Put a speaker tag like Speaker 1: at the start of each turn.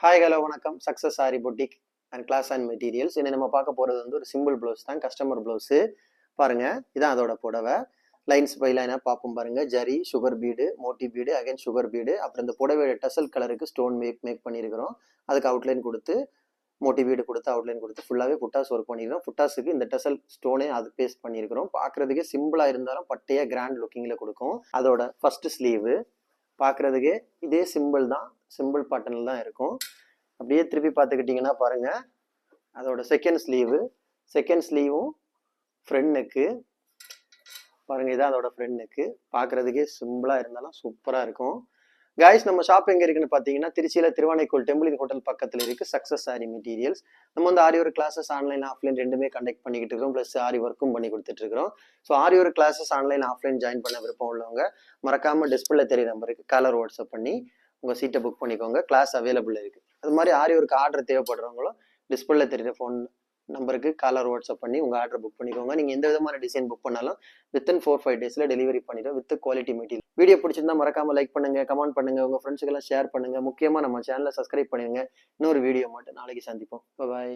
Speaker 1: Hi hello வணக்கம் success sari boutique and class and materials. இன்னும் நம்ம பார்க்க போகிறது வந்து ஒரு சிம்பிள் ப்ளவுஸ் தான், கஸ்டமர் ப்ளவுஸு. பாருங்க, இதான் அதோட புடவை. லைன்ஸ் பை லைனாக பார்ப்போம் பாருங்க. ஜரி, சுகர் பீடு, மோட்டி பீடு, அகைன் சுகர் பீடு. அப்புறம் இந்த புடவையோட டசல் கலருக்கு ஸ்டோன் மேக் பண்ணியிருக்கிறோம். அதுக்கு அவுட்லைன் கொடுத்து மோட்டி பீடு கொடுத்து அவுட்லைன் கொடுத்து ஃபுல்லாகவே புட்டாஸ் ஒர்க் பண்ணியிருக்கிறோம். புட்டாஸுக்கு இந்த டசல் ஸ்டோனே அது பேஸ்ட் பண்ணியிருக்கிறோம். பார்க்குறதுக்கே சிம்பிளாக இருந்தாலும் பட்டையாக கிராண்ட் லுக்கிங்கில் கொடுக்கும். அதோட ஃபர்ஸ்ட் ஸ்லீவு பார்க்குறதுக்கே இதே சிம்பிள் தான், சிம்பிள் பாட்டனில் தான் இருக்கும். அப்படியே திருப்பி பார்த்துக்கிட்டிங்கன்னா பாருங்கள், அதோட செகண்ட் ஸ்லீவும் ஃப்ரண்ட் நெக்கு பாருங்கள். இதான் அதோட ஃப்ரண்ட் நெக்கு. பார்க்குறதுக்கே சிம்பிளாக இருந்தாலும் சூப்பராக இருக்கும். காய்ஸ், நம்ம ஷாப் எங்கே இருக்குன்னு பார்த்தீங்கன்னா திருச்சியில் திருவானைக்கோள் டெம்பிள் ஹோட்டல் பக்கத்தில் இருக்குது சக்ஸஸ் சாரி மெட்டீரியல்ஸ். நம்ம வந்து aari work classes online offline ரெண்டுமே கண்டக்ட் பண்ணிக்கிட்டு இருக்கோம். ப்ளஸ் ஆரி ஒர்க்கும் பண்ணி கொடுத்துட்ருக்கோம். So aari work classes online offline join பண்ண விருப்பம் உள்ளவங்க மறக்காமல் டிஸ்பிளே தெரிய நம்பருக்கு காலர் வாட்ஸ்அப் பண்ணி உங்கள் சீட்டை புக் பண்ணிக்கோங்க. கிளாஸ் அவைலபிள் இருக்குது. அது மாதிரி ஆரி ஒர்க் ஆர்டர் தேவைப்படுறவங்களும் டிஸ்பிளே தெரியுற ஃபோன் நம்பருக்கு காலர் வாட்ஸ்அப் பண்ணி உங்கள் ஆர்டர் புக் பண்ணிக்கோங்க. நீங்கள் எந்த விதமான டிசைன் புக் பண்ணாலும் வித்தின் 4-5 டேஸில் டெலிவரி பண்ணிடுவோம் வித் குவாலிட்டி மெட்டீரியல். வீடியோ பிடிச்சிருந்தா மறக்காமல் லைக் பண்ணுங்கள், கமெண்ட் பண்ணுங்கள், உங்கள் ஃப்ரெண்ட்ஸுக்கெல்லாம் ஷேர் பண்ணுங்கள். முக்கியமாக நம்ம சேனலை சப்ஸ்கிரைப் பண்ணுங்கள். இன்னொரு வீடியோ மட்டும் நாளைக்கு சந்திப்போம். பாய்.